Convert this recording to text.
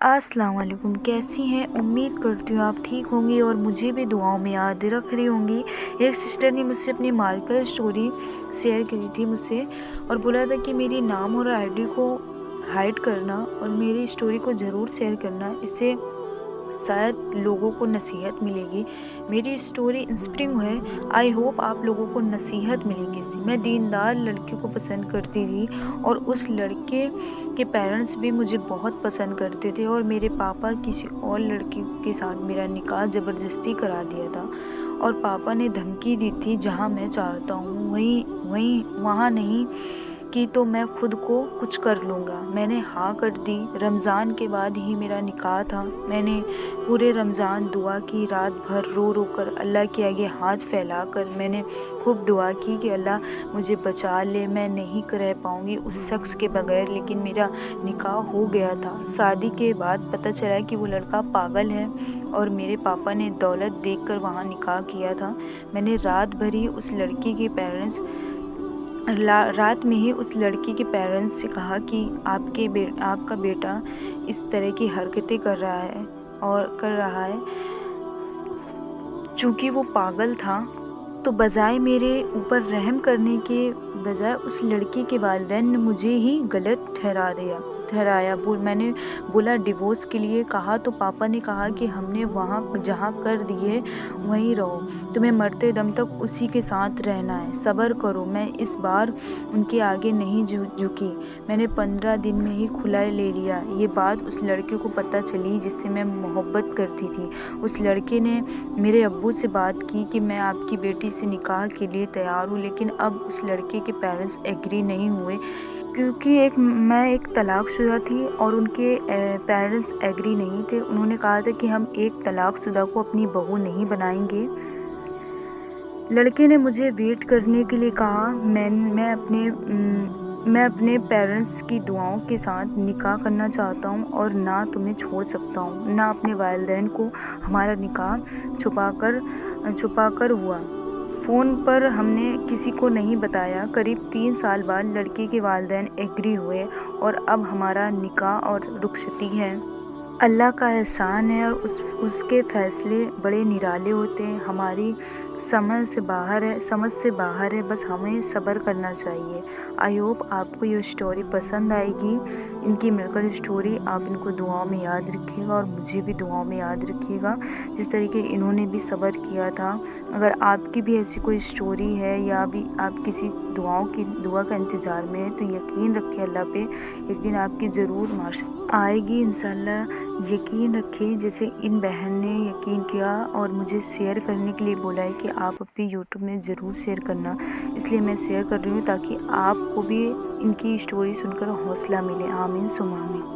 अस्सलाम वालेकुम। कैसी हैं? उम्मीद करती हूँ आप ठीक होंगी और मुझे भी दुआओं में याद रख रही होंगी। एक सिस्टर ने मुझसे अपनी मार्कर स्टोरी शेयर करी थी मुझसे और बोला था कि मेरी नाम और आईडी को हाइड करना और मेरी स्टोरी को ज़रूर शेयर करना, इससे शायद लोगों को नसीहत मिलेगी। मेरी स्टोरी इंस्पिरिंग है। आई होप आप लोगों को नसीहत मिलेगी इससे। मैं दीनदार लड़के को पसंद करती थी और उस लड़के के पेरेंट्स भी मुझे बहुत पसंद करते थे और मेरे पापा किसी और लड़की के साथ मेरा निकाह ज़बरदस्ती करा दिया था और पापा ने धमकी दी थी जहाँ मैं चाहता हूँ वहाँ नहीं कि तो मैं खुद को कुछ कर लूँगा। मैंने हाँ कर दी। रमज़ान के बाद ही मेरा निकाह था। मैंने पूरे रमज़ान दुआ की, रात भर रो रो कर अल्लाह के आगे हाथ फैला कर मैंने खूब दुआ की कि अल्लाह मुझे बचा ले, मैं नहीं रह पाऊँगी उस शख्स के बगैर। लेकिन मेरा निकाह हो गया था। शादी के बाद पता चला कि वो लड़का पागल है और मेरे पापा ने दौलत देखकर वहाँ निकाह किया था। मैंने रात में ही उस लड़की के पेरेंट्स से कहा कि आपका बेटा इस तरह की हरकतें कर रहा है। चूँकि वो पागल था तो बजाय मेरे ऊपर रहम करने के बजाय उस लड़की के वालिदैन ने मुझे ही गलत ठहराया। मैंने बोला डिवोर्स के लिए कहा तो पापा ने कहा कि हमने वहाँ जहाँ कर दिए वहीं रहो, तुम्हें मरते दम तक उसी के साथ रहना है, सब्र करो। मैं इस बार उनके आगे नहीं झुकी। मैंने 15 दिन में ही खुला ले लिया। ये बात उस लड़के को पता चली जिससे मैं मोहब्बत करती थी। उस लड़के ने मेरे अब्बू से बात की कि मैं आपकी बेटी से निकाह के लिए तैयार हूँ, लेकिन अब उस लड़के के पेरेंट्स एग्री नहीं हुए क्योंकि मैं एक तलाकशुदा थी और उनके पेरेंट्स एग्री नहीं थे। उन्होंने कहा था कि हम एक तलाकशुदा को अपनी बहू नहीं बनाएंगे। लड़के ने मुझे वेट करने के लिए कहा। मैं अपने पेरेंट्स की दुआओं के साथ निकाह करना चाहता हूँ और ना तुम्हें छोड़ सकता हूँ, ना अपने वालिदैन को। हमारा निकाह छुपाकर हुआ। फ़ोन पर हमने किसी को नहीं बताया। करीब 3 साल बाद लड़के के वालिदैन एग्री हुए और अब हमारा निकाह और रुखसती है। अल्लाह का एहसान है और उसके फ़ैसले बड़े निराले होते हैं। हमारी समझ से बाहर है। बस हमें सब्र करना चाहिए। आई होप आपको ये स्टोरी पसंद आएगी। इनकी मिलकर स्टोरी आप इनको दुआओं में याद रखिएगा और मुझे भी दुआओं में याद रखिएगा जिस तरीके इन्होंने भी सब्र किया था। अगर आपकी भी ऐसी कोई स्टोरी है या भी आप किसी दुआ का इंतज़ार में है तो यकीन रखिए अल्लाह पे, एक दिन आपकी ज़रूर आएगी इंशाल्लाह। यकीन रखें जैसे इन बहन ने यकीन किया और मुझे शेयर करने के लिए बोला है कि आप अपने यूट्यूब में ज़रूर शेयर करना, इसलिए मैं शेयर कर रही हूँ ताकि आपको भी इनकी स्टोरी सुनकर हौसला मिले। आमीन सुमा आमीन।